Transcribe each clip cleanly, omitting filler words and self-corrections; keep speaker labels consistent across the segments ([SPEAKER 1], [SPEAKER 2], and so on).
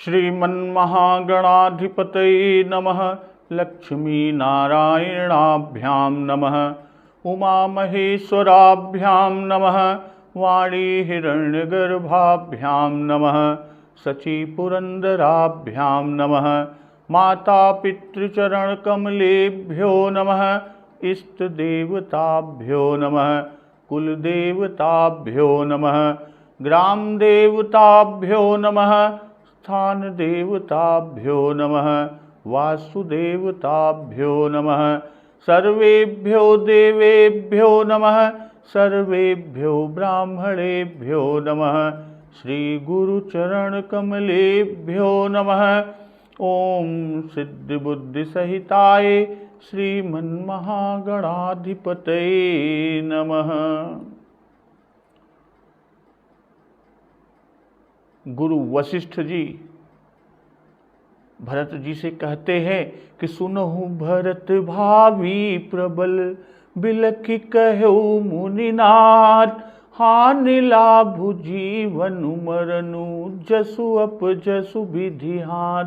[SPEAKER 1] श्रीमन्महागणाधिपतये नमः। लक्ष्मीनारायणाभ्यां नमः। उमामहेश्वराभ्यां नमः। वाणीहिरण्यगर्भाभ्यां नमः। शचीपुरन्दराभ्यां नमः। मातापितृचरणकमलेभ्यो नमः। इष्टदेवताभ्यो नमः। कुलदेवताभ्यो नमः। ग्रामदेवताभ्यो नमः। स्थानदेवताभ्यो नमः। वासुदेवताभ्यो नमः। सर्वेभ्यो देवेभ्यो नमः। सर्वेभ्यो ब्राह्मणेभ्यो नमः। श्रीगुरुचरणकमलेभ्यो नमः। ओम सिद्धिबुद्धिसहिताय श्रीमन्महागणाधिपतये नमः। गुरु वशिष्ठ जी भरत जी से कहते हैं कि सुनहु भरत भावी प्रबल, बिलखि कहो मुनिनाथ। हानि लाभु जीवनु मरनु, जसु अपजसु विधि हाथ।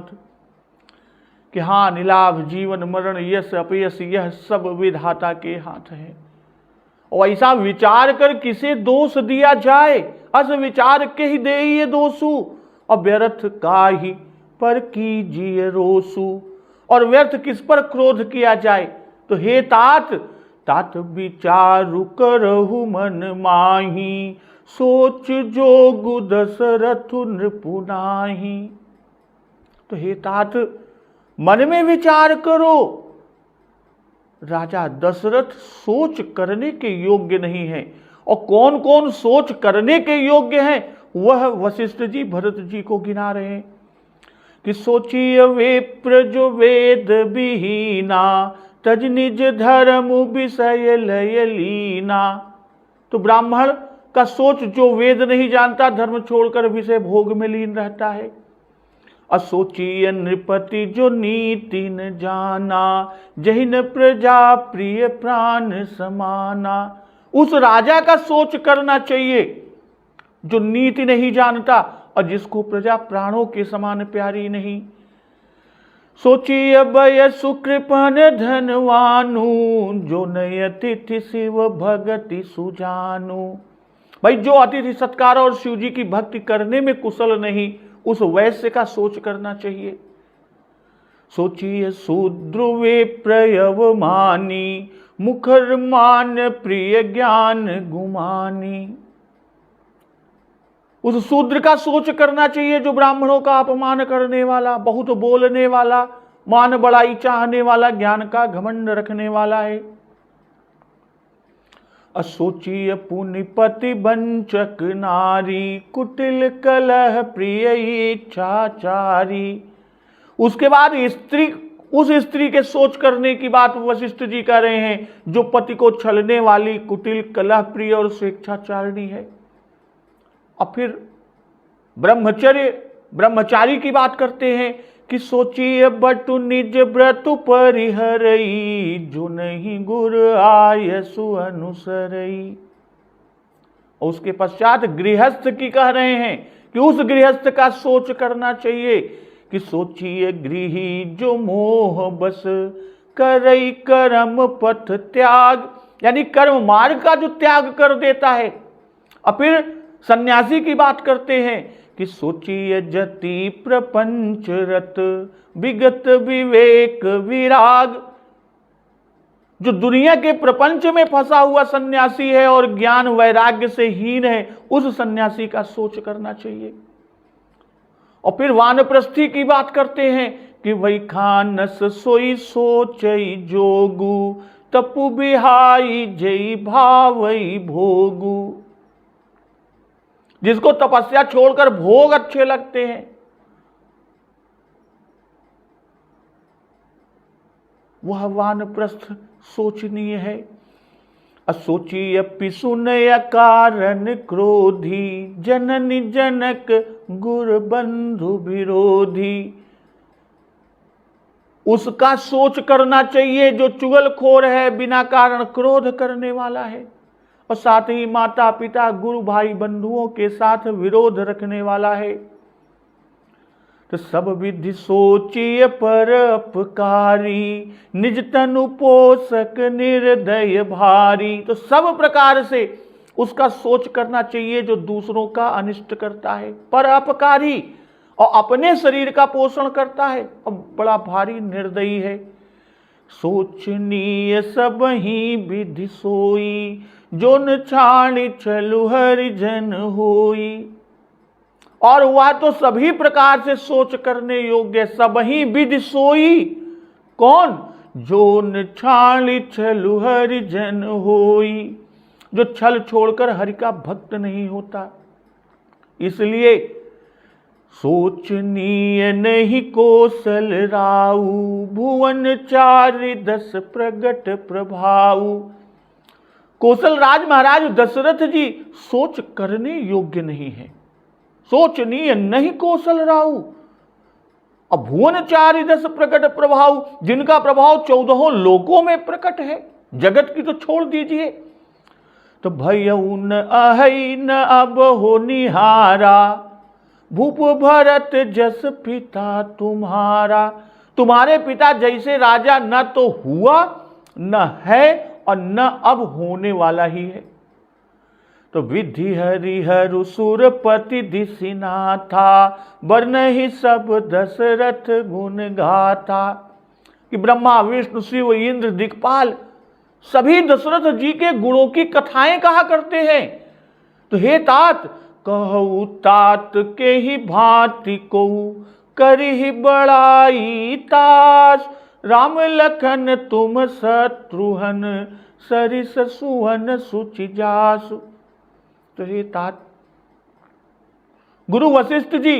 [SPEAKER 1] कि हानि लाभ जीवन मरण यश अपयश यह सब विधाता के हाथ है। और ऐसा विचार कर किसे दोष दिया जाए, अस विचार के ही दे ये दोषु। और व्यर्थ का ही पर कीजिए रोसु। और व्यर्थ किस पर क्रोध किया जाए। तो हे तात, तात विचारु करहु मन माही, सोच जोगु दशरथु नृपु नाहि। तो हे तात मन में विचार करो, राजा दशरथ सोच करने के योग्य नहीं है। और कौन कौन सोच करने के योग्य हैं वह वशिष्ठ जी भरत जी को गिना रहे हैं कि सोचिए विप्र जो वेद विहीना, तज निज धर्म विषय लय लीना। तो ब्राह्मण का सोच जो वेद नहीं जानता, धर्म छोड़कर विषय भोग में लीन रहता है। असोचिय नृपति जो नीति न जाना, जहिन प्रजा प्रिय प्राण समाना। उस राजा का सोच करना चाहिए जो नीति नहीं जानता और जिसको प्रजा प्राणों के समान प्यारी नहीं। सोचिए बय सुकृपन धनवानु, जो नय अतिथि शिव भगति सुजानु। भाई जो अतिथि सत्कार और शिव जी की भक्ति करने में कुशल नहीं, उस वैश्य का सोच करना चाहिए। सोचिए शूद्र वे प्रयव मानी, मुखर मान प्रिय ज्ञान गुमानी। उस शूद्र का सोच करना चाहिए जो ब्राह्मणों का अपमान करने वाला, बहुत बोलने वाला, मान बड़ाई चाहने वाला, ज्ञान का घमंड रखने वाला है। असोचिय पुनिपति वंचक नारी, कुटिल कलह प्रिय इच्छाचारी। उसके बाद स्त्री, उस स्त्री के सोच करने की बात वशिष्ठ जी कह रहे हैं जो पति को छलने वाली, कुटिल कलह प्रिय और स्वेच्छाचारिणी है। और फिर ब्रह्मचारी की बात करते हैं कि सोचिए बटु निज व्रत परिहरई, जो नहीं गुर आयसु अनुसरई। और उसके पश्चात गृहस्थ की कह रहे हैं कि उस गृहस्थ का सोच करना चाहिए कि सोचिए गृही जो मोह बस, करई कर्म पथ त्याग। यानी कर्म मार्ग का जो त्याग कर देता है। और फिर सन्यासी की बात करते हैं कि सोचिए जति प्रपंच रत, विगत विवेक विराग। जो दुनिया के प्रपंच में फंसा हुआ सन्यासी है और ज्ञान वैराग्य से हीन है, उस सन्यासी का सोच करना चाहिए। और फिर वानप्रस्थी की बात करते हैं कि वही खानस सोई सोचई जोगु, तपु बिहाई जई भावई भोगु। जिसको तपस्या छोड़कर भोग अच्छे लगते हैं, वह वानप्रस्थ सोचनीय है। असोचिय पिसुनय कारण क्रोधी, जननी जनक गुर बंधु विरोधी। उसका सोच करना चाहिए जो चुगलखोर है, बिना कारण क्रोध करने वाला है। और साथ ही माता पिता गुरु भाई बंधुओं के साथ विरोध रखने वाला है। तो सब विधि सोचिए पर अपकारी, निज तनु पोषक निर्दय भारी। तो सब प्रकार से उसका सोच करना चाहिए जो दूसरों का अनिष्ट करता है, पर अपकारी और अपने शरीर का पोषण करता है और बड़ा भारी निर्दयी है। सोचनीय सब ही विधि सोई, जो न छाणी चलु हरिजन होई। और वह तो सभी प्रकार से सोच करने योग्य, सब ही विधि सोई। कौन? जो न छाणी चलु हरिजन होई, जो छल छोड़कर हरि का भक्त नहीं होता। इसलिए सोचनीय नहीं कौशल राउ, भुवन चारि दस प्रगट प्रभाऊ। कौशल राज महाराज दशरथ जी सोच करने योग्य नहीं है, सोचनीय नहीं कौशल राउ। अब भुवन चारि दस प्रकट प्रभाव, जिनका प्रभाव 14 लोकों में प्रकट है, जगत की तो छोड़ दीजिए। तो भयउ न अहै न अब हो निहारा, भूप भरत जस पिता तुम्हारा। तुम्हारे पिता जैसे राजा न तो हुआ, न है और न अब होने वाला ही है। तो विधि हरिहरु सुरपति दिसिना था, बरनहि सब दशरथ गुण गाथा। कि ब्रह्मा विष्णु शिव इंद्र दिक्पाल सभी दशरथ जी के गुणों की कथाएं कहा करते हैं। तो हे तात, कहु तात के ही भांति को करिहि बड़ाई तास, राम लखन तुम शत्रुघ्न सरिस सुवन सुचि जासु। तो हे तात, गुरु वशिष्ठ जी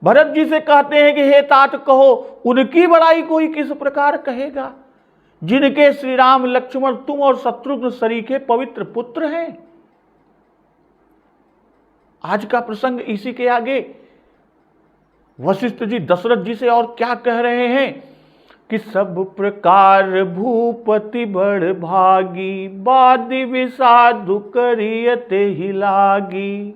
[SPEAKER 1] भरत जी से कहते हैं कि हे तात कहो, उनकी बड़ाई कोई किस प्रकार कहेगा जिनके श्री राम लक्ष्मण तुम और शत्रुघ्न सरीखे पवित्र पुत्र हैं। आज का प्रसंग इसी के आगे वशिष्ठ जी दशरथ जी से और क्या कह रहे हैं कि सब प्रकार भूपति बड़ भागी, बादि विसाधु करियते ही लागी।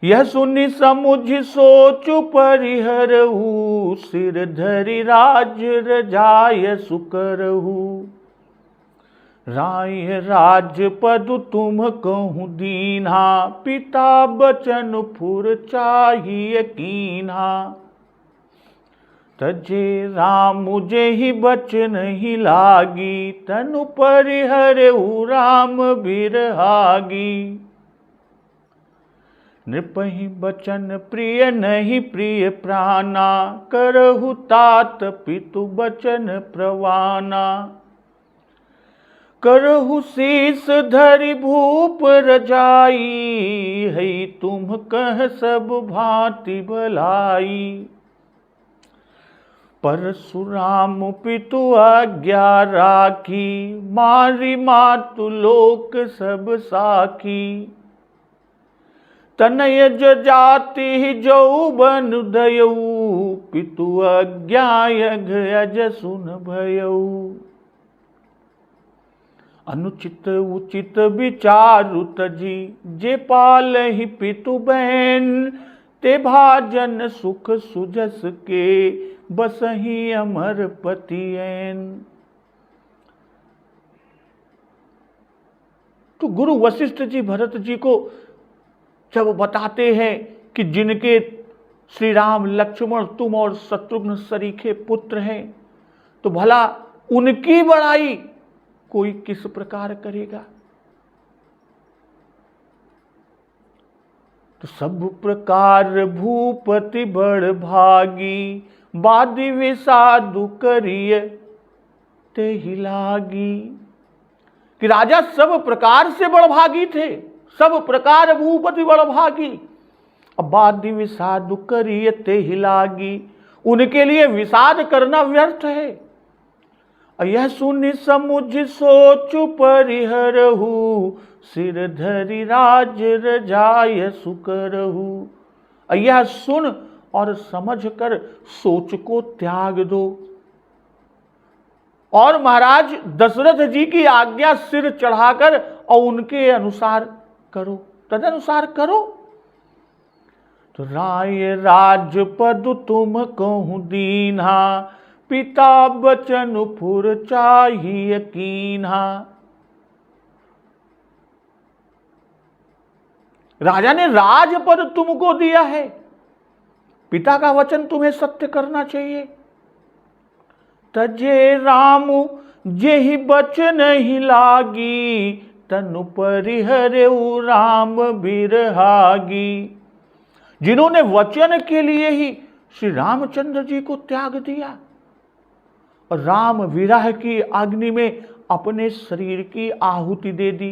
[SPEAKER 1] यह सुनि समुझ सोचु परिहरहु, सिर धरि राज रजाय सुकरहु। राय राजपद तुम कहूँ दीन्हा, पिता बचन फुर चाहिए कीन्हा। तजे राम जेहि बचन ही लागी, तनु परिहरहु राम बिरहागी। नृपहि बचन प्रिय नहीं प्रिय प्राणा, करहु तात पितु बचन प्रवाना। करहु शीस धरि भूप रजाई, है तुम कह सब भांति भलाई। परशुराम पितु आज्ञा राखी, मारी मातु लोक सब साखी। तनय जाति जौबन दयऊ, पितु आज्ञा यज्ञ अज सुन भयऊ। अनुचित उचित विचारु तजी, जे पालहि पितु बहन। ते भाजन सुख सुजस के, बसहि अमर पतियन। तो गुरु वशिष्ठ जी भरत जी को जब बताते हैं कि जिनके श्री राम लक्ष्मण तुम और शत्रुघ्न सरीखे पुत्र हैं, तो भला उनकी बड़ाई कोई किस प्रकार करेगा। तो सब प्रकार भूपति बड़ भागी, बादि विसाधु करिय ते ही लागी। कि राजा सब प्रकार से बड़भागी थे, सब प्रकार भूपति बड़भागी। अब बादि विषाद करिय ते ही लागी, उनके लिए विषाद करना व्यर्थ है। यह सुनि समुझ सोचु परिहरहु, सिर धरि राज रजाय सुकरहु। यह सुन और समझ कर सोच को त्याग दो और महाराज दशरथ जी की आज्ञा सिर चढ़ाकर और उनके अनुसार करो, तदनुसार करो। तो राय राजपद तुम कहूं दीन्हा, पिता बचन फुर चाहिए कीन्हा। राजा ने राजपद तुमको दिया है, पिता का वचन तुम्हें सत्य करना चाहिए। तजे राम जेहि बचन ही लागी, तनु परिहरेउ राम बिरहागी। जिन्होंने वचन के लिए ही श्री रामचंद्र जी को त्याग दिया और राम विरह की अग्नि में अपने शरीर की आहुति दे दी।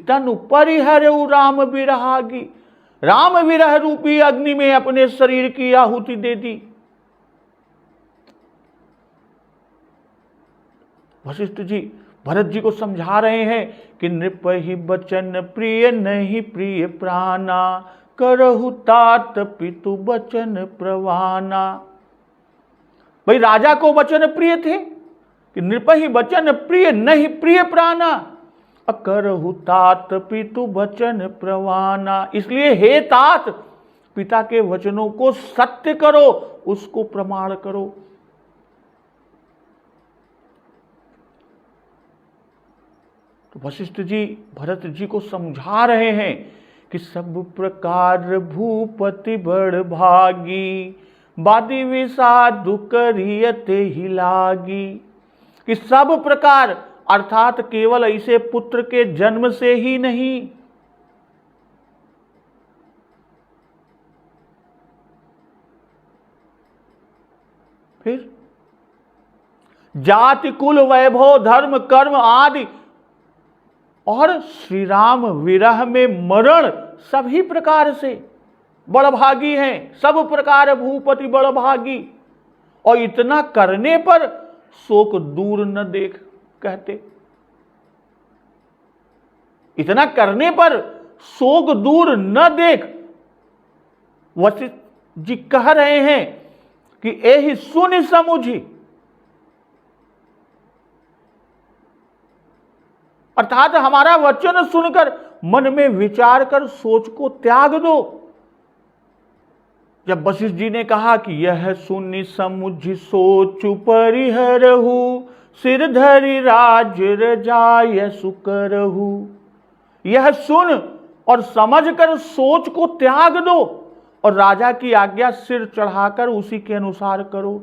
[SPEAKER 1] तनु परिहरेउ राम बिरहागी, राम विरह रूपी अग्नि में अपने शरीर की आहुति दे दी। वशिष्ठ जी भरत जी को समझा रहे हैं कि नृपहि बचन प्रिय नहीं प्रिय प्राणा, करहु तात पितु बचन प्रवाना। भाई राजा को वचन प्रिय थे कि नृपहि बचन प्रिय नहीं प्रिय प्राणा, करहु तात पितु बचन प्रवाना। इसलिए हे तात, पिता के वचनों को सत्य करो, उसको प्रमाण करो। तो वशिष्ठ जी भरत जी को समझा रहे हैं कि सब प्रकार भूपति बड़ भागी, बादी विषादु करियते ही लागी। कि सब प्रकार अर्थात केवल ऐसे पुत्र के जन्म से ही नहीं, फिर जाति कुल वैभव धर्म कर्म आदि और श्री राम विरह में मरण सभी प्रकार से बड़भागी हैं। सब प्रकार भूपति बड़भागी, और इतना करने पर शोक दूर न देख कहते। इतना करने पर शोक दूर न देख वशिष्ठ जी कह रहे हैं कि एहि सुनि समुझी, अर्थात हमारा वचन सुनकर मन में विचार कर सोच को त्याग दो। जब वशिष्ठ जी ने कहा कि यह सुनि समुझ सोच परिहरहु, सिर धरि राज रजाय सुकरहु। यह सुन और समझकर सोच को त्याग दो और राजा की आज्ञा सिर चढ़ाकर उसी के अनुसार करो।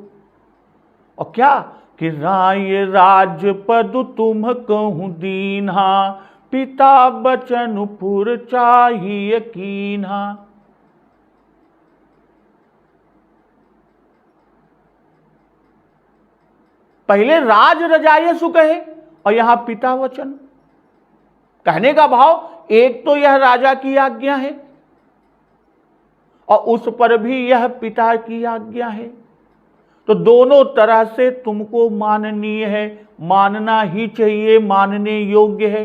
[SPEAKER 1] और क्या कि राय राजपद तुम कहूं दीन्हा, पिता बचन फुर चाहिए कीन्हा। पहले राज रजाय सु कहे और यहां पिता वचन। कहने का भाव एक तो यह राजा की आज्ञा है और उस पर भी यह पिता की आज्ञा है, तो दोनों तरह से तुमको माननीय है, मानना ही चाहिए, मानने योग्य है।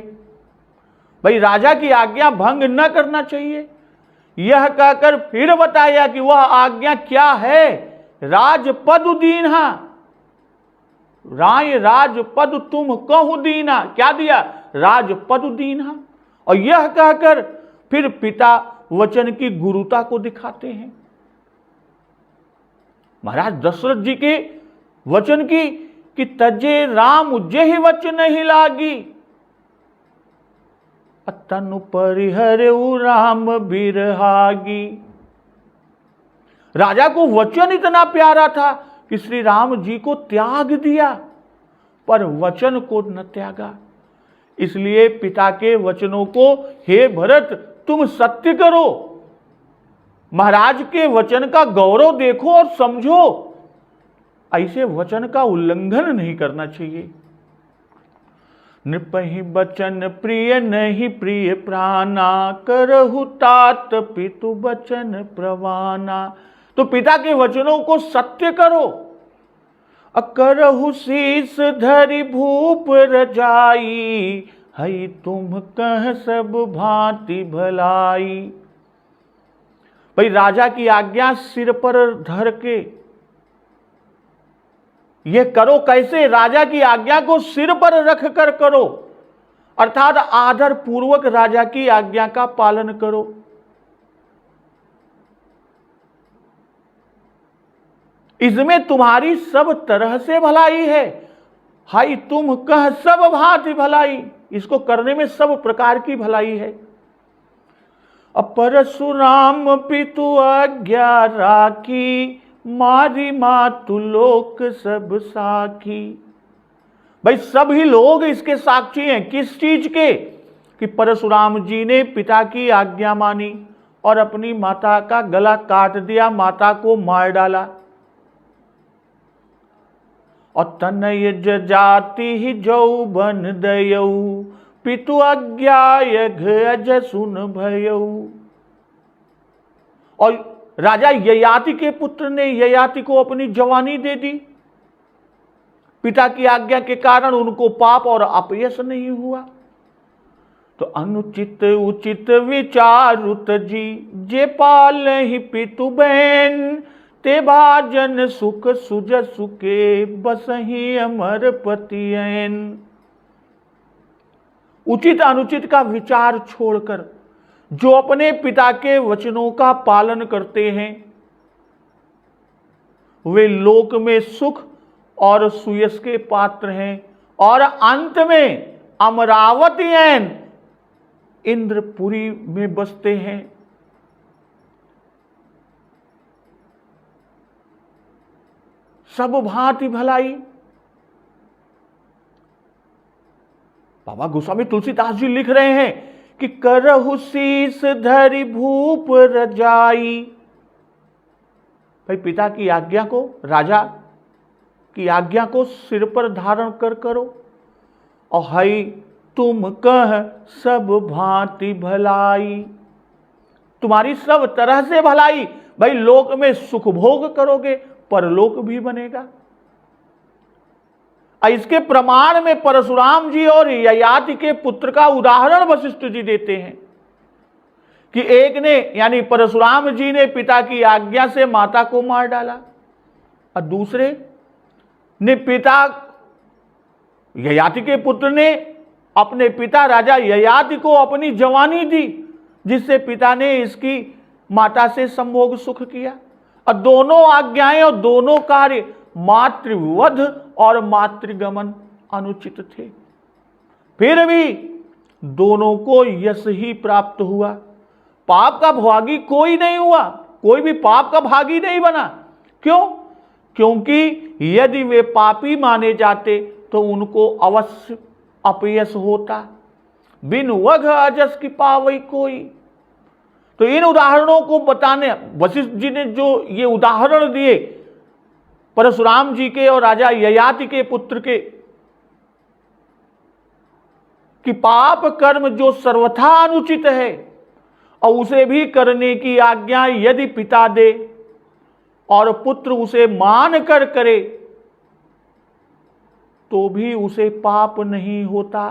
[SPEAKER 1] भाई राजा की आज्ञा भंग न करना चाहिए। यह कहकर फिर बताया कि वह आज्ञा क्या है। राजपद दीन्हा, राय राजपद तुम कहूं दीना। क्या दिया? राजपद दीन्हा। और यह कहकर फिर पिता वचन की गुरुता को दिखाते हैं। महाराज दशरथ जी के वचन की कि तजे राम जेहि वचन ही लागी, तनु परिहरेउ राम बिरहागी। राजा को वचन इतना प्यारा था कि श्री राम जी को त्याग दिया, पर वचन को न त्यागा। इसलिए पिता के वचनों को हे भरत तुम सत्य करो, महाराज के वचन का गौरव देखो और समझो। ऐसे वचन का उल्लंघन नहीं करना चाहिए। नृपहि बचन प्रिय नहीं प्रिय प्राणा, करहु तात पितु बचन प्रवाना। तो पिता के वचनों को सत्य करो। करहु शीस धरि भूप रजाई, हई तुम कह सब भांति भलाई। भाई राजा की आज्ञा सिर पर धर के ये करो। कैसे? राजा की आज्ञा को सिर पर रख कर करो, अर्थात आदर पूर्वक राजा की आज्ञा का पालन करो। इसमें तुम्हारी सब तरह से भलाई है। हाय तुम कह सब भांति भलाई, इसको करने में सब प्रकार की भलाई है। परशुराम पितु आज्ञा राखी, मारी मातु लोक सब साखी। भाई सभी लोग इसके साक्षी हैं। किस चीज के? कि परशुराम जी ने पिता की आज्ञा मानी और अपनी माता का गला काट दिया, माता को मार डाला। और तनय जाति ही जौबन दयऊ, पितु आज्ञा अज सुन भयऊ। और राजा ययाति के पुत्र ने ययाति को अपनी जवानी दे दी। पिता की आज्ञा के कारण उनको पाप और अपयश नहीं हुआ। तो अनुचित उचित विचारुत जी, जे पाल ही पितु बहन, ते भाजन सुख सुज सुके, बसही अमर पतियन। उचित अनुचित का विचार छोड़कर जो अपने पिता के वचनों का पालन करते हैं, वे लोक में सुख और सुयश के पात्र हैं और अंत में अमरावतीयन इंद्रपुरी में बसते हैं। सब भांति भलाई। बाबा गोस्वामी तुलसीदास जी लिख रहे हैं कि करहु शीस धरि भूप रजाई। भाई पिता की आज्ञा को, राजा की आज्ञा को सिर पर धारण कर करो। और हई तुम कह सब भांति भलाई, तुम्हारी सब तरह से भलाई। भाई लोक में सुख भोग करोगे, परलोक भी बनेगा। इसके प्रमाण में परशुराम जी और ययाति के पुत्र का उदाहरण वशिष्ठ जी देते हैं कि एक ने यानी परशुराम जी ने पिता की आज्ञा से माता को मार डाला और दूसरे ने ययाति के पुत्र ने अपने पिता राजा ययाति को अपनी जवानी दी, जिससे पिता ने इसकी माता से संभोग सुख किया। और दोनों आज्ञाएं और दोनों कार्य मातृवध और मातृगमन अनुचित थे, फिर भी दोनों को यश ही प्राप्त हुआ। पाप का भागी कोई नहीं हुआ, कोई भी पाप का भागी नहीं बना। क्यों? क्योंकि यदि वे पापी माने जाते तो उनको अवश्य अपयश होता। बिन वघ अजस की पावई कोई। तो इन उदाहरणों को बताने वशिष्ठ जी ने जो ये उदाहरण दिए परशुराम जी के और राजा ययाति के पुत्र के, कि पाप कर्म जो सर्वथा अनुचित है और उसे भी करने की आज्ञा यदि पिता दे और पुत्र उसे मान कर करे तो भी उसे पाप नहीं होता।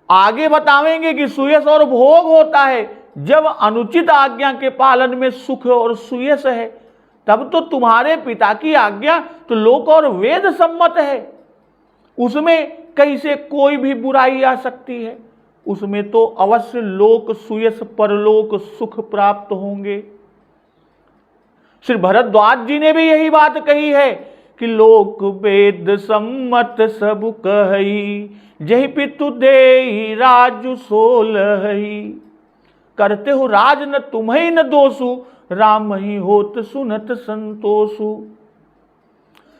[SPEAKER 1] आगे बतावेंगे कि सुयश और भोग होता है जब अनुचित आज्ञा के पालन में सुख और सुयश है, तब तो तुम्हारे पिता की आज्ञा तो लोक और वेद सम्मत है, उसमें कैसे कोई भी बुराई आ सकती है। उसमें तो अवश्य लोक सुयश परलोक सुख प्राप्त होंगे। श्री भरद्वाज जी ने भी यही बात कही है कि लोक वेद सम्मत सब कहई, जहि पितु देहि राजु सोलहि। करते हो राज न तुम्हें न दोषु, राम ही होत सुनत संतोषु।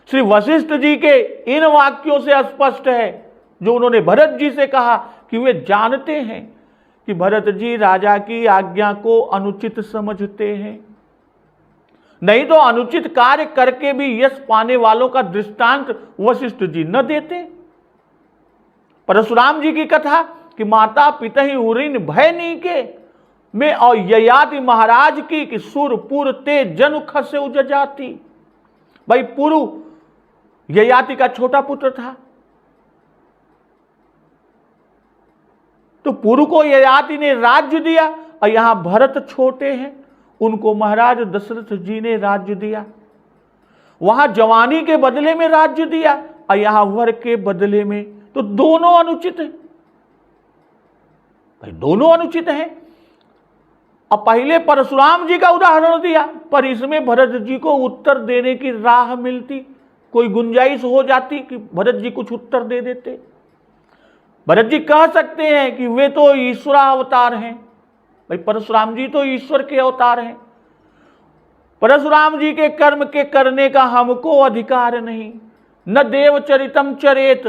[SPEAKER 1] श्री वशिष्ठ जी के इन वाक्यों से स्पष्ट है जो उन्होंने भरत जी से कहा कि वे जानते हैं कि भरत जी राजा की आज्ञा को अनुचित समझते हैं, नहीं तो अनुचित कार्य करके भी यश पाने वालों का दृष्टांत वशिष्ठ जी न देते। परशुराम जी की कथा कि माता पिता ही उरिन भय नहीं के में और ययाति महाराज की कि सुर पुर ते जनु खसे उज जाती। भाई पुरु ययाति का छोटा पुत्र था, तो पुरु को ययाति ने राज्य दिया और यहां भरत छोटे हैं, उनको महाराज दशरथ जी ने राज्य दिया। वहां जवानी के बदले में राज्य दिया और यहां वर के बदले में, तो दोनों अनुचित है। भाई दोनों अनुचित हैं। अब पहले परशुराम जी का उदाहरण दिया, पर इसमें भरत जी को उत्तर देने की राह मिलती, कोई गुंजाइश हो जाती कि भरत जी कुछ उत्तर दे देते। भरत जी कह सकते हैं कि वे तो ईश्वरावतार हैं, भाई परशुराम जी तो ईश्वर के अवतार हैं, परशुराम जी के कर्म के करने का हमको अधिकार नहीं, न देवचरितम चरेत।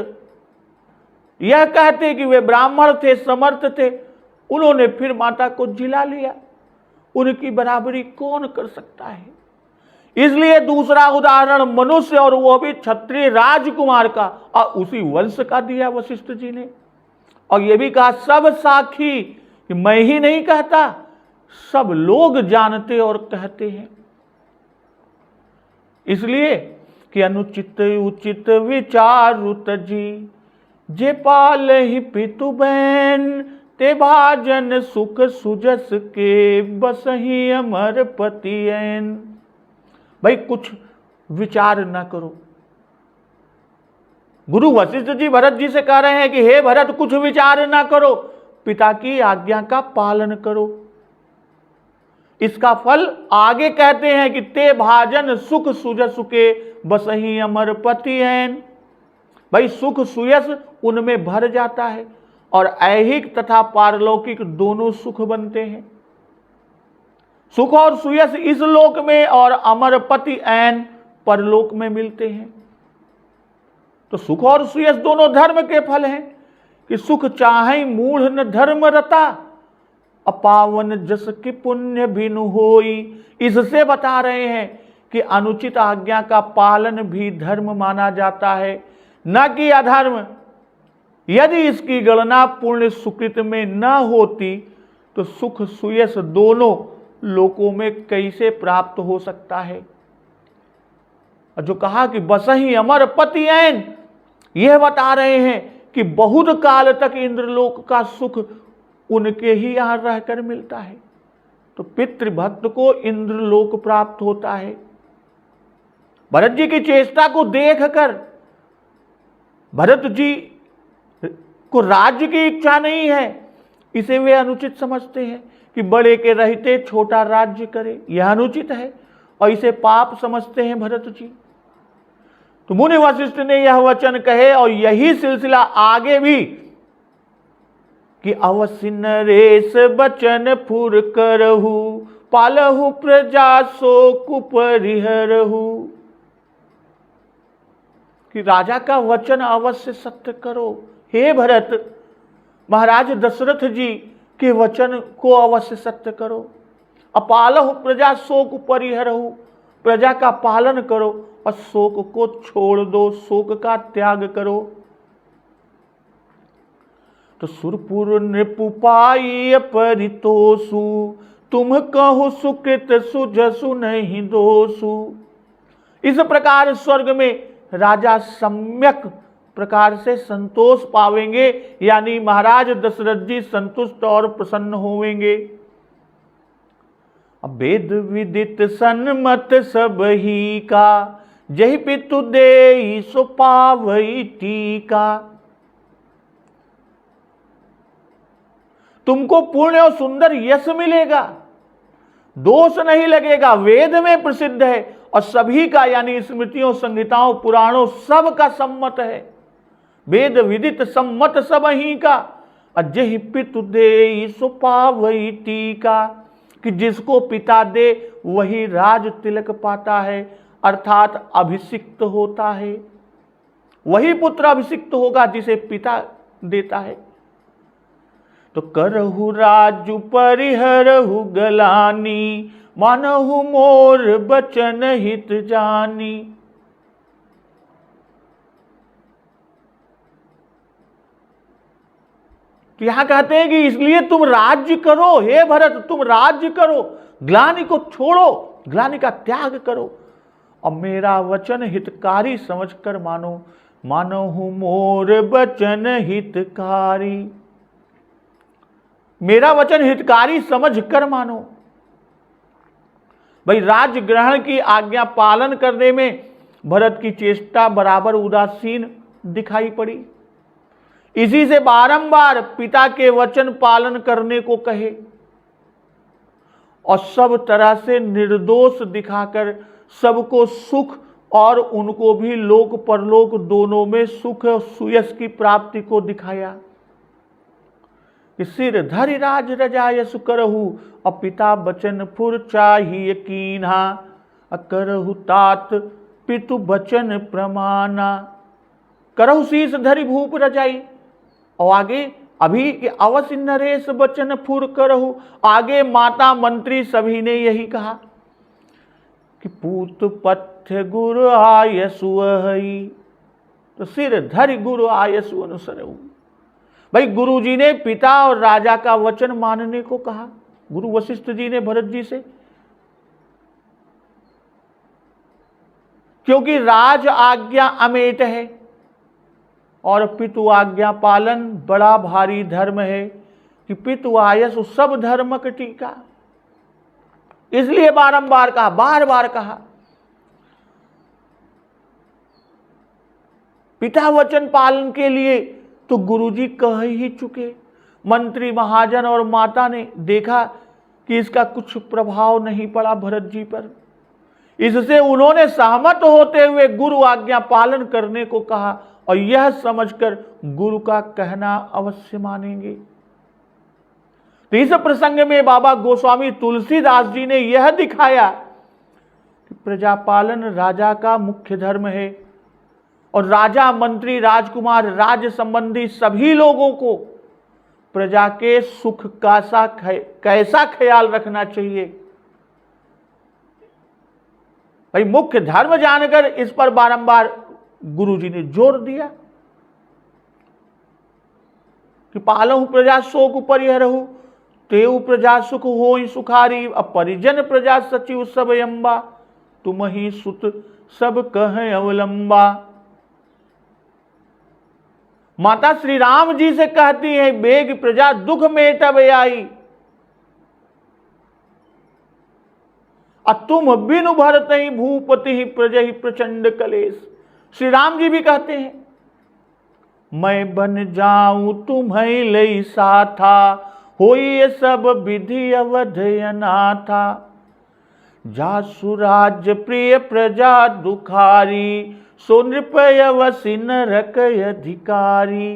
[SPEAKER 1] यह कहते कि वे ब्राह्मण थे, समर्थ थे, उन्होंने फिर माता को जिला लिया, उनकी बराबरी कौन कर सकता है। इसलिए दूसरा उदाहरण मनुष्य और वो भी क्षत्रिय राजकुमार का और उसी वंश का दिया वशिष्ठ जी ने। और ये भी कहा सब साखी, कि मैं ही नहीं कहता, सब लोग जानते और कहते हैं। इसलिए कि अनुचित उचित विचारु तजी, जे पाल ही पितु बहन, ते भाजन सुख सुजस के, बसही अमर पतियन। भाई कुछ विचार ना करो। गुरु वशिष्ठ जी भरत जी से कह रहे हैं कि हे भरत कुछ विचार ना करो, पिता की आज्ञा का पालन करो। इसका फल आगे कहते हैं कि ते भाजन सुख सुजस के, बसही अमर पतियन। भाई सुख सुयस उनमें भर जाता है और ऐहिक तथा पारलौकिक दोनों सुख बनते हैं। सुख और सुयस इस लोक में और अमर पति ऐन परलोक में मिलते हैं। तो सुख और सुयस दोनों धर्म के फल हैं कि सुख चाहे मूढ़ न धर्म रता, अपावन जस की पुण्य भिनु होई। इससे बता रहे हैं कि अनुचित आज्ञा का पालन भी धर्म माना जाता है, न कि अधर्म। यदि इसकी गणना पुण्य सुकृत में न होती तो सुख सुयस दोनों लोकों में कैसे प्राप्त हो सकता है। और जो कहा कि बसही अमर पति ऐन, यह बता रहे हैं कि बहुत काल तक इंद्रलोक का सुख उनके ही यहां रहकर मिलता है। तो पितृभक्त को इंद्रलोक प्राप्त होता है। भरत जी की चेष्टा को देखकर भरत जी को राज्य की इच्छा नहीं है, इसे वे अनुचित समझते हैं कि बड़े के रहते छोटा राज्य करे, यह अनुचित है और इसे पाप समझते हैं भरत जी। तो मुनि वशिष्ठ ने यह वचन कहे और यही सिलसिला आगे भी कि अवश्य नरेश बचन फुर करहु, पालहु प्रजा सो कुपरिहरहु। कि राजा का वचन अवश्य सत्य करो। हे भरत, महाराज दशरथ जी के वचन को अवश्य सत्य करो। अपालहु प्रजा शोक परिहरहु, प्रजा का पालन करो और शोक को छोड़ दो, शोक का त्याग करो। तो सुरपुर नृपुपाई परितोषु, तुम कहो सुकृत सुजसु नहीं दोषु। इस प्रकार स्वर्ग में राजा सम्यक प्रकार से संतोष पावेंगे, यानी महाराज दशरथ जी संतुष्ट और प्रसन्न होवेंगे। वेद विदित सन्मत सब ही का, जहि पितु देई सो पावई टीका। तुमको पूर्ण और सुंदर यश मिलेगा, दोष नहीं लगेगा। वेद में प्रसिद्ध है और सभी का यानी स्मृतियों संहिताओं पुराणों सब का सम्मत है। वेद विदित सम्मत सब ही का, अजहि पितु दे सो पावई टीका। कि जिसको पिता दे वही राज तिलक पाता है, अर्थात अभिषिक्त होता है। वही पुत्र अभिषिक्त होगा जिसे पिता देता है। तो करहु राजु परिहरहु गलानी, मानहु मोर बचन हित जानी। तो यहां कहते हैं कि इसलिए तुम राज्य करो। हे भरत, तुम राज्य करो, ग्लानि को छोड़ो, ग्लानि का त्याग करो और मेरा वचन हितकारी समझकर मानो। मानहु मोर बचन हितकारी, मेरा वचन हितकारी समझकर मानो। भाई राज्य ग्रहण की आज्ञा पालन करने में भरत की चेष्टा बराबर उदासीन दिखाई पड़ी। इसी से बारंबार पिता के वचन पालन करने को कहे और सब तरह से निर्दोष दिखाकर सबको सुख और उनको भी लोक परलोक दोनों में सुख और सुयश की प्राप्ति को दिखाया कि सिर धरि राज रजायस करहु और पिता बचन फुर चाहिए कीन्हा करहु तात पितु बचन प्रमाना। करहु शीस धरि भूप रजाई, और आगे अभी कि अवश्य नरेश बचन फुर करहु, आगे माता मंत्री सभी ने यही कहा कि पूत पथ्य गुरु आयसु अहि, तो सिर धरि गुरु आयसु अनुसरहु। भाई गुरु जी ने पिता और राजा का वचन मानने को कहा। गुरु वशिष्ठ जी ने भरत जी से, क्योंकि राज आज्ञा अमेट है और पितु आज्ञा पालन बड़ा भारी धर्म है कि पितु आयस सब धर्म का टीका। इसलिए बारंबार कहा, बार बार कहा। पिता वचन पालन के लिए तो गुरुजी कह ही चुके। मंत्री महाजन और माता ने देखा कि इसका कुछ प्रभाव नहीं पड़ा भरत जी पर, इससे उन्होंने सहमत होते हुए गुरु आज्ञा पालन करने को कहा और यह समझकर गुरु का कहना अवश्य मानेंगे। तो इस प्रसंग में बाबा गोस्वामी तुलसीदास जी ने यह दिखाया कि प्रजापालन राजा का मुख्य धर्म है और राजा मंत्री राजकुमार राज्य संबंधी सभी लोगों को प्रजा के सुख का कैसा ख्याल रखना चाहिए। भाई मुख्य धर्म जानकर इस पर बारंबार गुरुजी ने जोर दिया कि पालहु प्रजा शोक परिहरहु तेउ प्रजा सुख होई सुखारी, अपरिजन प्रजा सचिव सब अम्बा, तुम ही सुत सब कह अवलंबा। माता श्री राम जी से कहती है, बेग प्रजा दुख मेटब आई, तुम बिनु भरत ही भूपति ही प्रजा ही प्रचंड कलेश। श्री राम जी भी कहते हैं, मैं बन जाऊं तुम्हें लई साथा, होई सब विधि अवध अनाथा, जासु राज्य प्रिय प्रजा दुखारी, सो नृपय वसी नरक अधिकारी।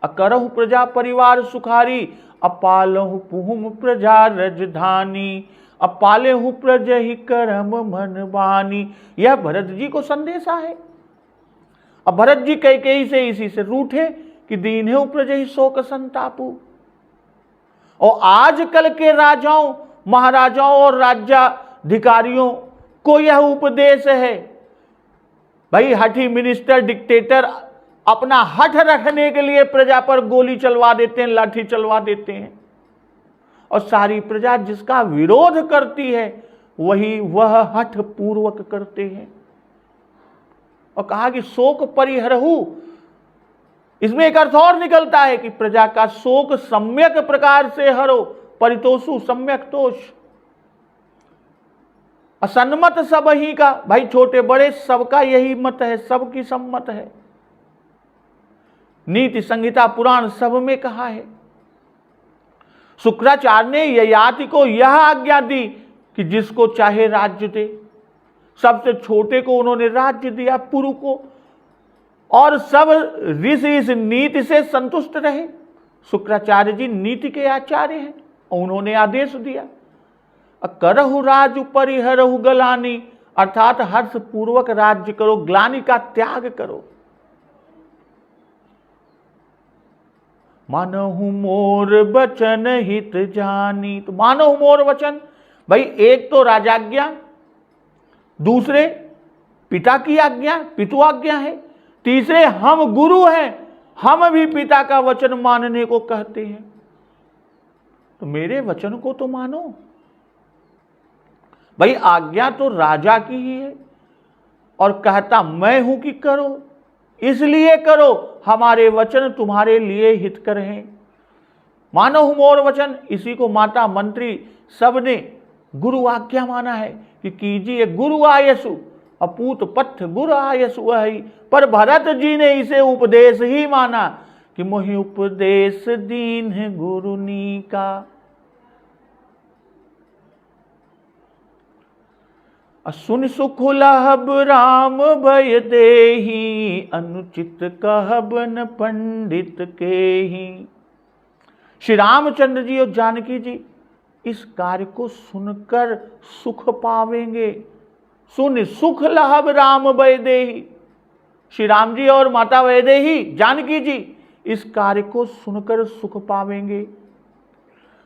[SPEAKER 1] अकरहु प्रजा परिवार सुखारी, अपालहु पुहुम प्रजा रजधानी, अपालेहु प्रज ही करम मन बानी। यह भरत जी को संदेशा है। अब भरत जी कैकेयी से इसी से रूठे कि दीन्हेउ प्रज ही शोक संतापु। और आजकल के राजाओं महाराजाओं और राज्याधिकारियों को यह उपदेश है। भाई हठी मिनिस्टर डिक्टेटर अपना हठ रखने के लिए प्रजा पर गोली चलवा देते हैं, लाठी चलवा देते हैं, और सारी प्रजा जिसका विरोध करती है वही वह हठ पूर्वक करते हैं। और कहा कि शोक परिहरहु, इसमें एक अर्थ और निकलता है कि प्रजा का शोक सम्यक प्रकार से हरो, परितोषु सम्यक तोष। असन्मत सब ही का, भाई छोटे बड़े सबका यही मत है, सबकी सम्मत है। नीति संहिता पुराण सब में कहा है। शुक्राचार्य ने ययाति को यह आज्ञा दी कि जिसको चाहे राज्य दे। सबसे छोटे को उन्होंने राज्य दिया पुरु को, और सब ऋषि इस नीति से संतुष्ट रहे। शुक्राचार्य जी नीति के आचार्य हैं और उन्होंने आदेश दिया, करहु राज परिहरहु गलानी, अर्थात हर्ष पूर्वक राज्य करो, ग्लानि का त्याग करो। मानहु मोर वचन हित जानी, तो मानहु मोर वचन, भाई एक तो राजाज्ञा, दूसरे पिता की आज्ञा, पितु आज्ञा है, तीसरे हम गुरु हैं, हम भी पिता का वचन मानने को कहते हैं, तो मेरे वचन को तो मानो। भाई आज्ञा तो राजा की ही है और कहता मैं हूं कि करो, इसलिए करो, हमारे वचन तुम्हारे लिए हितकर हैं। मानहु मोर वचन, इसी को माता मंत्री सबने गुरु आज्ञा माना है कि कीजिए गुरु आयसु, अपूत पथ गुरु आयसु वही। पर भरत जी ने इसे उपदेश ही माना कि मोहि उपदेश दीन है गुरु नी का। सुन सुख लहब राम भय देहि, अनुचित कहब न पंडित केहि। श्री रामचंद्र जी और जानकी जी इस कार्य को सुनकर सुख पावेंगे। सुन सुख लहब राम भय देहि, श्री राम जी और माता वैदेही जानकी जी इस कार्य को सुनकर सुख पावेंगे।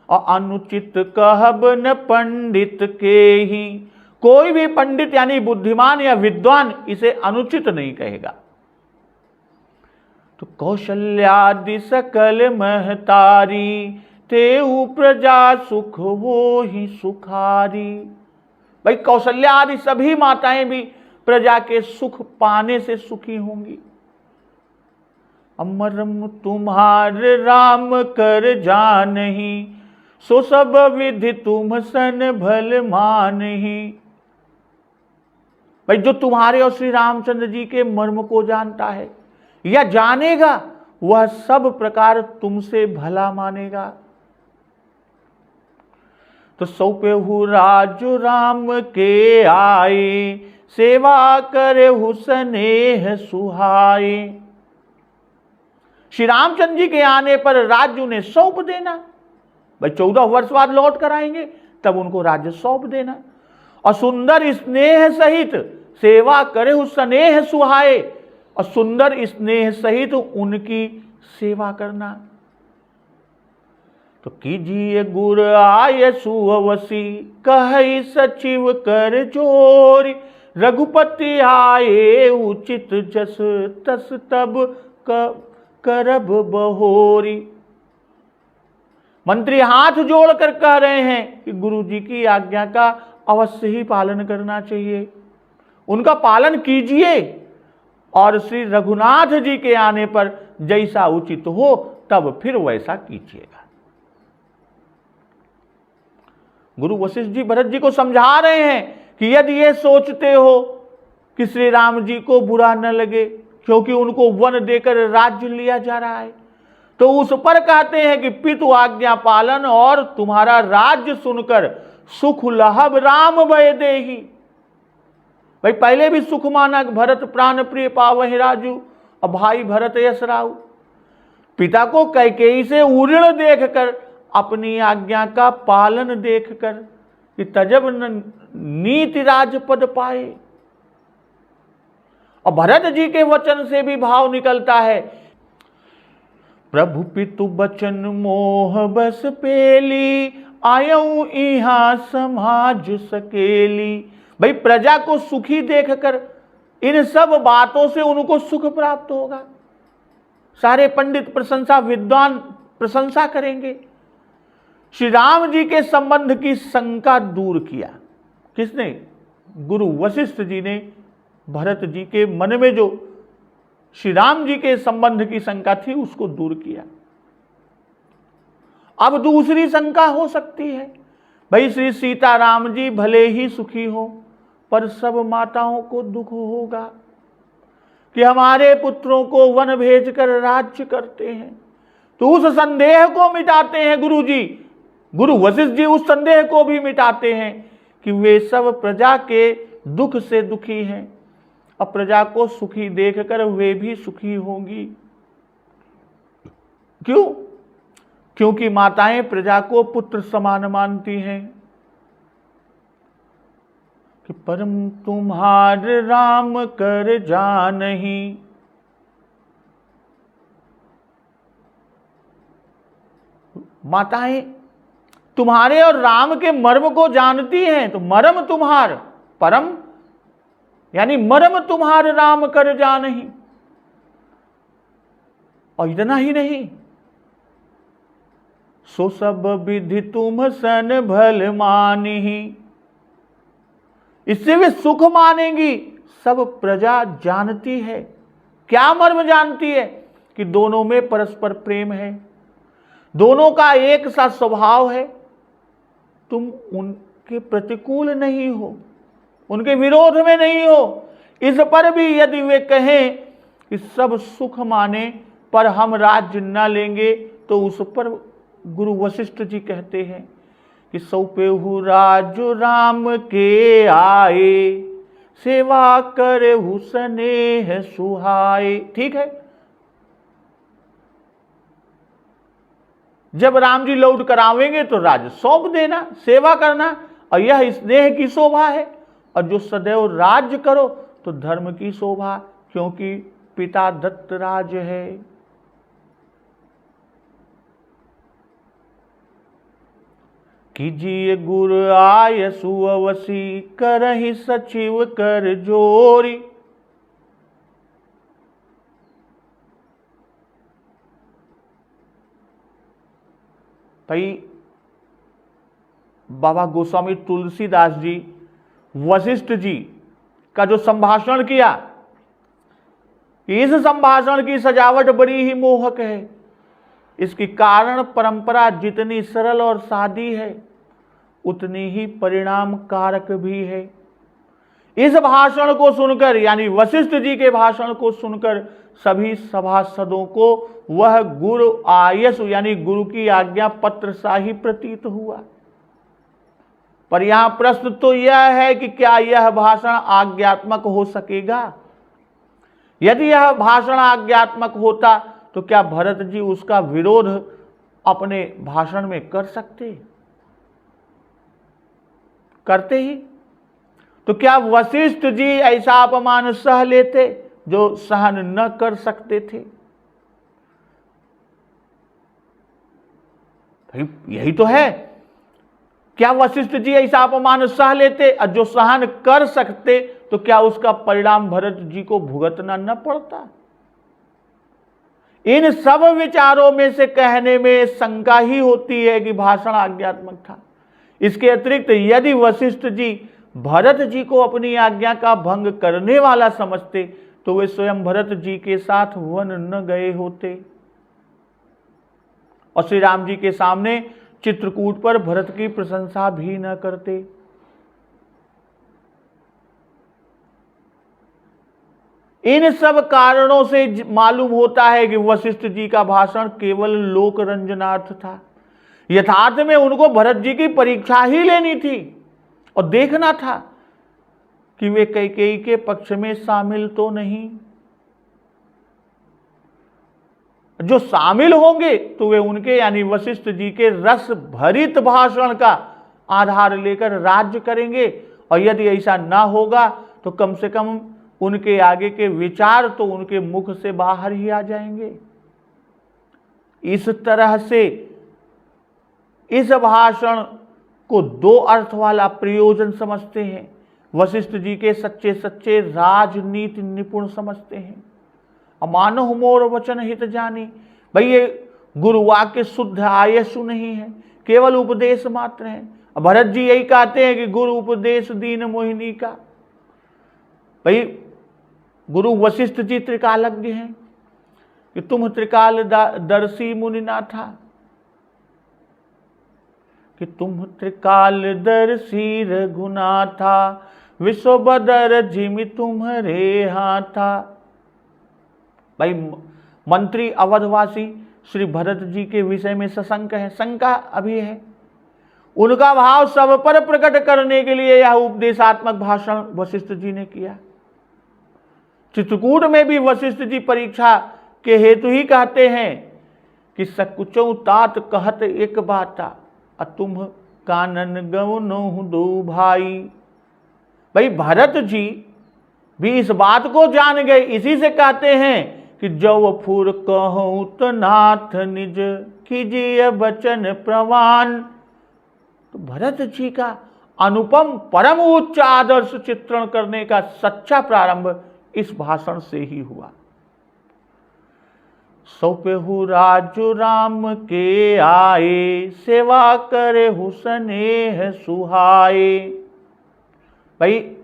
[SPEAKER 1] और अनुचित कहब न पंडित केहि, कोई भी पंडित यानी बुद्धिमान या विद्वान इसे अनुचित नहीं कहेगा। तो कौशल्यादि सकल महतारी, तेहु प्रजा सुख वो ही सुखारी। भाई कौशल्या आदि सभी माताएं भी प्रजा के सुख पाने से सुखी होंगी। अमरम तुम्हार राम कर जानहि, सो सब विधि तुम सन भल मानहि। भाई जो तुम्हारे और श्री रामचंद्र जी के मर्म को जानता है या जानेगा, वह सब प्रकार तुमसे भला मानेगा। तो सौंपेहु राजु राम के आए, सेवा करे स्नेह सुहाए। श्री रामचंद्र जी के आने पर राज्य उन्हें सौंप देना। भाई 14 वर्ष बाद लौट कर आएंगे, तब उनको राज्य सौंप देना। और सुंदर स्नेह सहित सेवा करे स्नेह सुहाए, और सुंदर स्नेह सहित उनकी सेवा करना। तो कीजिए गुर आय सुअवसी, कहि सचिव कर जोरी। रघुपति आए उचित जस, तस तब करब बहोरी। मंत्री हाथ जोड़कर कह रहे हैं कि गुरु जी की आज्ञा का अवश्य ही पालन करना चाहिए, उनका पालन कीजिए। और श्री रघुनाथ जी के आने पर जैसा उचित हो तब फिर वैसा कीजिएगा। गुरु वशिष्ठ जी भरत जी को समझा रहे हैं कि यदि ये सोचते हो कि श्री राम जी को बुरा न लगे क्योंकि उनको वन देकर राज्य लिया जा रहा है, तो उस पर कहते हैं कि पितु आज्ञा पालन और तुम्हारा राज्य सुनकर सुख लहब राम भय देहि। भाई पहले भी सुख माना, भरत प्राण प्रिय पावहि राजू, और भाई भरत यश राऊ। पिता को कैकेयी से उऋण देखकर, अपनी आज्ञा का पालन देखकर, कि तजब नीति राज पद पाए। और भरत जी के वचन से भी भाव निकलता है, प्रभु पितु बचन मोह बस पेली, आयऊ इहां समाज सकेली। भाई प्रजा को सुखी देखकर इन सब बातों से उनको सुख प्राप्त होगा। सारे पंडित प्रशंसा, विद्वान प्रशंसा करेंगे। श्री राम जी के संबंध की शंका दूर किया। किसने? गुरु वशिष्ठ जी ने भरत जी के मन में जो श्री राम जी के संबंध की शंका थी उसको दूर किया। अब दूसरी शंका हो सकती है, भाई श्री सीताराम जी भले ही सुखी हो, पर सब माताओं को दुख होगा कि हमारे पुत्रों को वन भेजकर राज्य करते हैं। तो उस संदेह को मिटाते हैं गुरु जी, गुरु वशिष्ठ जी उस संदेह को भी मिटाते हैं कि वे सब प्रजा के दुख से दुखी हैं, और प्रजा को सुखी देखकर वे भी सुखी होंगी। क्यों? क्योंकि माताएं प्रजा को पुत्र समान मानती हैं। कि परम तुम्हार राम कर जानहि, माताएं तुम्हारे और राम के मर्म को जानती हैं। तो मर्म तुम्हार, परम यानी मर्म तुम्हार राम कर जानहि। और इतना ही नहीं, सो सब विधि तुम सन भल मानहि। इससे वे सुख मानेंगी। सब प्रजा जानती है। क्या मर्म जानती है? कि दोनों में परस्पर प्रेम है, दोनों का एक सा स्वभाव है। तुम उनके प्रतिकूल नहीं हो, उनके विरोध में नहीं हो। इस पर भी यदि वे कहें कि सब सुख माने पर हम राज्य न लेंगे, तो उस पर गुरु वशिष्ठ जी कहते हैं कि सौंपेहु राज राम के आए, सेवा करे स्नेह सुहाए। ठीक है, जब राम जी लौट कर आवेंगे तो राज सौंप देना, सेवा करना, और यह स्नेह की शोभा है। और जो सदैव राज्य करो तो धर्म की शोभा, क्योंकि पिता दत्त राज है। कीजिए गुर आय सुअवसी, करहि सचिव कर जोरी। भाई बाबा गोस्वामी तुलसीदास जी वशिष्ठ जी का जो संभाषण किया, इस संभाषण की सजावट बड़ी ही मोहक है। इसकी कारण परंपरा जितनी सरल और सादी है, उतनी ही परिणाम कारक भी है। इस भाषण को सुनकर, यानी वशिष्ठ जी के भाषण को सुनकर, सभी सभासदों को वह गुरु आयस यानी गुरु की आज्ञा पत्र सा ही प्रतीत हुआ। पर यहां प्रश्न तो यह है कि क्या यह भाषण आज्ञात्मक हो सकेगा? यदि यह भाषण आज्ञात्मक होता तो क्या भरत जी उसका विरोध अपने भाषण में कर सकते? करते ही तो क्या वशिष्ठ जी ऐसा अपमान सह लेते जो सहन न कर सकते थे? यही तो है, क्या वशिष्ठ जी ऐसा अपमान सह लेते, और जो सहन कर सकते तो क्या उसका परिणाम भरत जी को भुगतना न पड़ता? इन सब विचारों में से कहने में शंका ही होती है कि भाषण आज्ञात्मक था। इसके अतिरिक्त यदि वशिष्ठ जी भरत जी को अपनी आज्ञा का भंग करने वाला समझते तो वे स्वयं भरत जी के साथ वन न गए होते और श्री राम जी के सामने चित्रकूट पर भरत की प्रशंसा भी न करते। इन सब कारणों से मालूम होता है कि वशिष्ठ जी का भाषण केवल लोक रंजनार्थ था। यथार्थ में उनको भरत जी की परीक्षा ही लेनी थी और देखना था कि वे कैकेयी के पक्ष में शामिल तो नहीं। जो शामिल होंगे तो वे उनके यानी वशिष्ठ जी के रस भरित भाषण का आधार लेकर राज्य करेंगे, और यदि ऐसा ना होगा तो कम से कम उनके आगे के विचार तो उनके मुख से बाहर ही आ जाएंगे। इस तरह से इस भाषण को दो अर्थ वाला प्रयोजन समझते हैं। वशिष्ठ जी के सच्चे सच्चे राजनीति निपुण समझते हैं। अमानहु मोर वचन हित जानी, भाई ये गुरुवाक्य शुद्ध आयसु नहीं है, केवल उपदेश मात्र है। भरत जी यही कहते हैं कि गुरु उपदेश दीन मोहिनी का। भाई गुरु वशिष्ठ जी त्रिकालज्ञ हैं कि तुम त्रिकाल दर्शी मुनि ना था, कि तुम त्रिकाल दर्शी रघुनाथा, विश्व बदर जिमि तुम्हारे हाथा। भाई मंत्री अवधवासी श्री भरत जी के विषय में सशंक है, शंका अभी है। उनका भाव सब पर प्रकट करने के लिए यह उपदेशात्मक भाषण वशिष्ठ जी ने किया। चित्रकूट में भी वशिष्ठ जी परीक्षा के हेतु ही कहते हैं कि सकुचौ तात कहत एक बाता, तुम कानन गवनो दो भाई। भाई भरत जी भी इस बात को जान गए, इसी से कहते हैं कि जव फुर कहूं तो नाथ निज, कीजिए वचन प्रवान। तो भरत जी का अनुपम परम उच्च आदर्श चित्रण करने का सच्चा प्रारंभ इस भाषण से ही हुआ। सौंपेहु राजु राम के आए, सेवा करे स्नेह सुहाए। भाई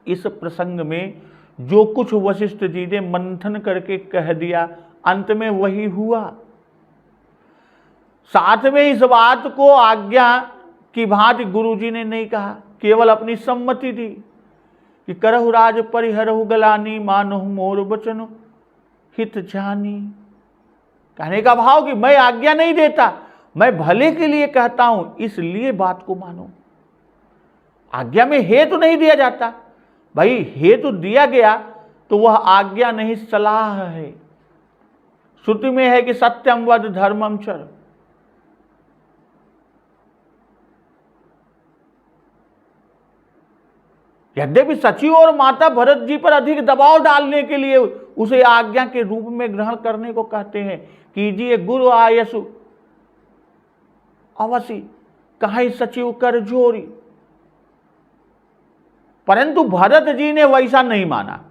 [SPEAKER 1] इस प्रसंग में जो कुछ वशिष्ठ जी ने मंथन करके कह दिया, अंत में वही हुआ। साथ में इस बात को आज्ञा की भांति गुरु जी ने नहीं कहा, केवल अपनी सम्मति दी कि करहु राज परिहरहु गलानी, मानहु मोर वचन हित जानी। कहने का भाव कि मैं आज्ञा नहीं देता, मैं भले के लिए कहता हूं, इसलिए बात को मानो। आज्ञा में हेतु नहीं दिया जाता। भाई हेतु दिया गया तो वह आज्ञा नहीं, सलाह है। श्रुति में है कि सत्यम वद धर्मम चर। यद्यपि सचिव और माता भरत जी पर अधिक दबाव डालने के लिए उसे आज्ञा के रूप में ग्रहण करने को कहते हैं, कीजिए गुरु आयसु अवसी, कहीं सचिव कर जोरी। परंतु भरत जी ने वैसा नहीं माना।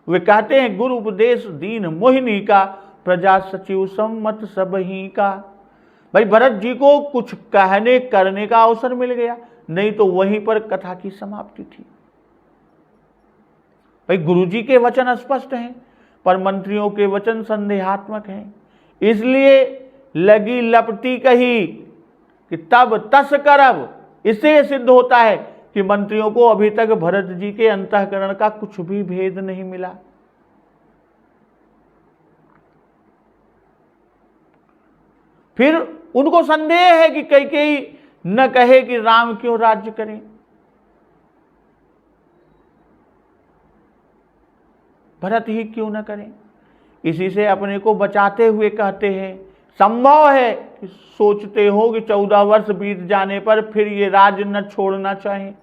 [SPEAKER 1] वे कहते हैं गुरु उपदेश दीन मोहिनी का, प्रजा सचिव सम्मत सब ही का। भाई भरत जी को कुछ कहने करने का अवसर मिल गया, नहीं तो वहीं पर कथा की समाप्ति थी। भाई गुरुजी के वचन स्पष्ट हैं, पर मंत्रियों के वचन संदेहात्मक हैं। इसलिए लगी लपटी कही कि तब तस करब। इससे सिद्ध होता है कि मंत्रियों को अभी तक भरत जी के अंतःकरण का कुछ भी भेद नहीं मिला। फिर उनको संदेह है कि कैकेयी न कहे कि राम क्यों राज्य करें। भरत ही क्यों न करें। इसी से अपने को बचाते हुए कहते हैं, संभव है कि सोचते हो कि 14 वर्ष बीत जाने पर फिर ये राज्य न छोड़ना चाहें,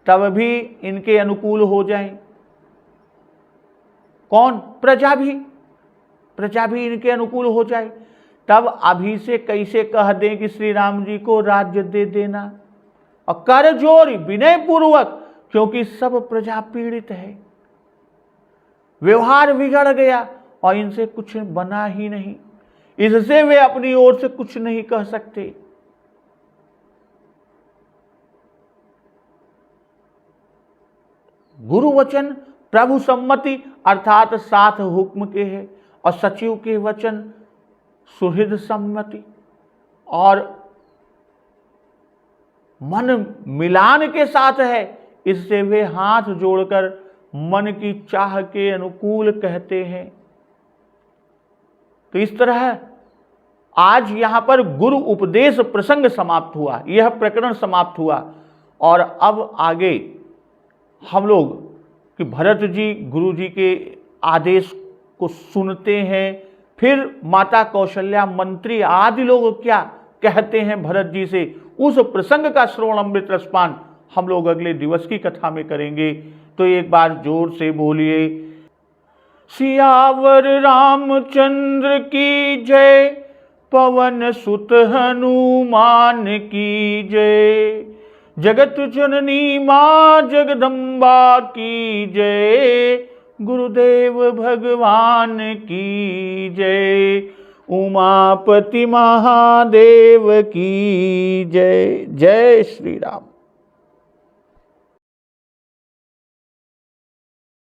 [SPEAKER 1] तब भी इनके अनुकूल हो जाएं। कौन? प्रजा भी इनके अनुकूल हो जाए। तब अभी से कैसे कह दें कि श्री राम जी को राज्य दे देना, और कर जोरी विनय पूर्वक, क्योंकि सब प्रजा पीड़ित है। व्यवहार बिगड़ गया और इनसे कुछ बना ही नहीं, इससे वे अपनी ओर से कुछ नहीं कह सकते। गुरु वचन प्रभु सम्मति अर्थात साथ हुक्म के है, और सचिव के वचन सुहृद सम्मति और मन मिलान के साथ है। इससे वे हाथ जोड़कर मन की चाह के अनुकूल कहते हैं। तो इस तरह आज यहां पर गुरु उपदेश प्रसंग समाप्त हुआ, यह प्रकरण समाप्त हुआ। और अब आगे हम लोग कि भरत जी गुरु जी के आदेश को सुनते हैं, फिर माता कौशल्या, मंत्री आदि लोग क्या कहते हैं भरत जी से, उस प्रसंग का श्रवण अमृत रसपान हम लोग अगले दिवस की कथा में करेंगे। तो एक बार जोर से बोलिए, सियावर रामचंद्र की जय, पवन सुत हनुमान की जय, जगत जननी मां जगदम्बा की जय, गुरुदेव भगवान की जय, उमापति महादेव की जय। जय श्री राम।